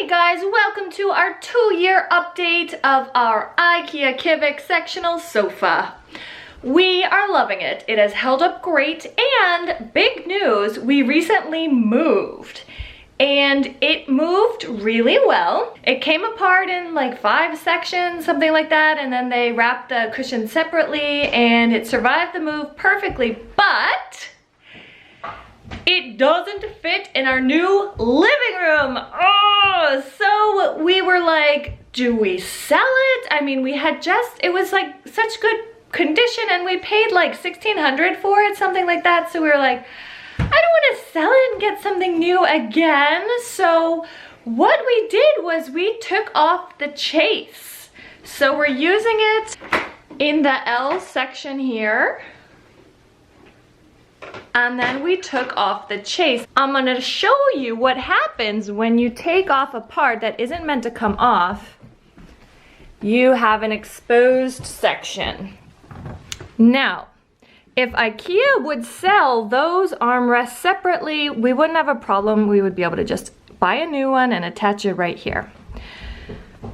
Hey guys, welcome to our 2-year update of our Ikea Kivik Sectional Sofa. We are loving it. It has held up great, and big news, we recently moved. And it moved really well. It came apart in like 5 sections, something like that, and then they wrapped the cushions separately and it survived the move perfectly, but it doesn't fit in our new living room. Oh, so we were like, do we sell it? I mean, it was like such good condition and we paid like $1,600 for it, something like that. So we were like, I don't want to sell it and get something new again. So what we did was we took off the Chaise. So we're using it in the L section here. And then we took off the Chaise. I'm gonna show you what happens when you take off a part that isn't meant to come off. You have an exposed section. Now, if Ikea would sell those armrests separately, we wouldn't have a problem. We would be able to just buy a new one and attach it right here.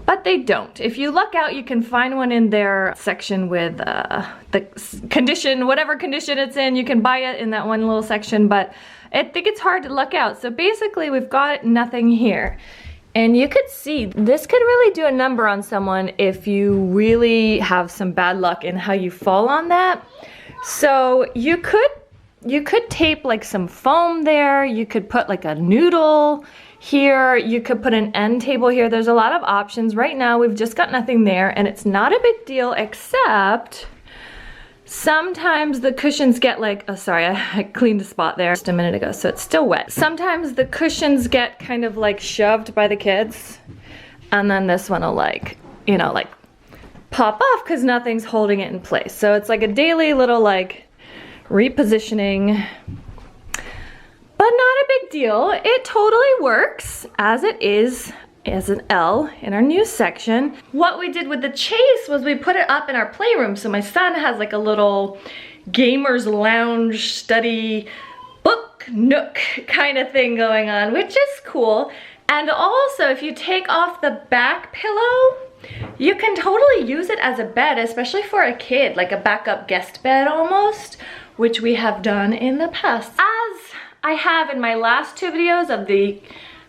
But they don't. If you look out, you can find one in their section with the condition, whatever condition it's in. You can buy it in that one little section, but I think it's hard to look out. So basically, we've got nothing here. And you could see, this could really do a number on someone if you really have some bad luck in how you fall on that. So you could tape like some foam there. You could put like a noodle here. You could put an end table here. There's a lot of options. Right now we've just got nothing there, and it's not a big deal, except sometimes the cushions get like, oh sorry, I cleaned a spot there just a minute ago, so it's still wet. Sometimes the cushions get kind of like shoved by the kids, and then this one will like, you know, like pop off because nothing's holding it in place. So it's like a daily little like repositioning, but not a big deal. It totally works as it is as an L in our new section. What we did with the Chaise was we put it up in our playroom. So my son has like a little gamer's lounge study book nook kind of thing going on, which is cool. And also if you take off the back pillow, you can totally use it as a bed, especially for a kid, like a backup guest bed almost, which we have done in the past. As I have in my last 2 videos of the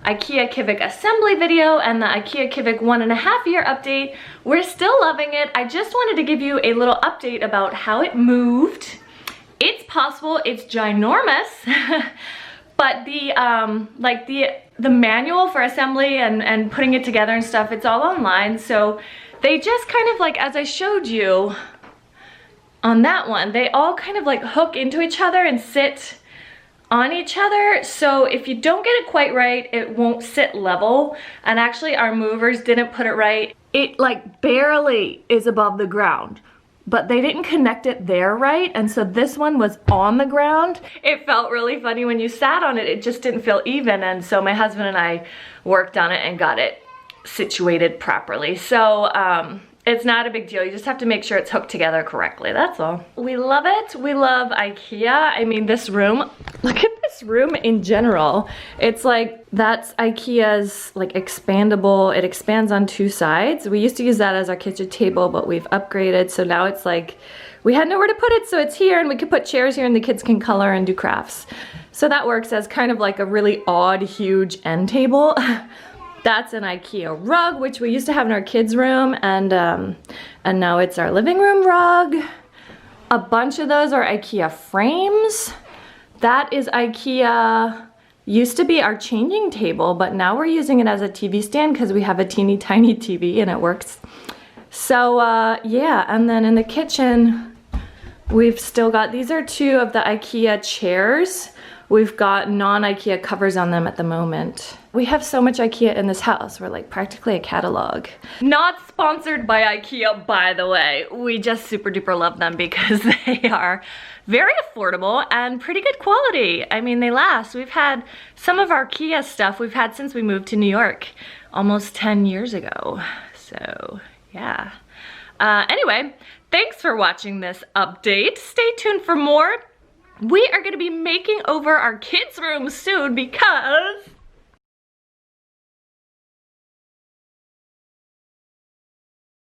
Ikea Kivik assembly video and the Ikea Kivik 1.5 year update, we're still loving it. I just wanted to give you a little update about how it moved. It's possible, it's ginormous, but the manual for assembly and putting it together and stuff, it's all online. So they just kind of like, as I showed you on that one, they all kind of like hook into each other and sit on each other. So if you don't get it quite right, it won't sit level. And actually our movers didn't put it right. It like barely is above the ground, but they didn't connect it there right. And so this one was on the ground. It felt really funny when you sat on it. It just didn't feel even. And so my husband and I worked on it and got it situated properly. So it's not a big deal. You just have to make sure it's hooked together correctly. That's all. We love it. We love Ikea. I mean, this room, look at this room in general. It's like, that's Ikea's like expandable. It expands on 2 sides. We used to use that as our kitchen table, but we've upgraded. So now it's like, we had nowhere to put it. So it's here, and we could put chairs here and the kids can color and do crafts. So that works as kind of like a really odd, huge end table. That's an Ikea rug, which we used to have in our kids' room, and now it's our living room rug. A bunch of those are Ikea frames. That is Ikea, used to be our changing table, but now we're using it as a TV stand because we have a teeny tiny TV and it works. So yeah, and then in the kitchen, we've still got, these are 2 of the Ikea chairs. We've got non-Ikea covers on them at the moment. We have so much Ikea in this house. We're like practically a catalog. Not sponsored by Ikea, by the way. We just super duper love them because they are very affordable and pretty good quality. I mean, they last. We've had some of our Ikea stuff we've had since we moved to New York almost 10 years ago. So yeah. Anyway, thanks for watching this update. Stay tuned for more. We are going to be making over our kids' room soon because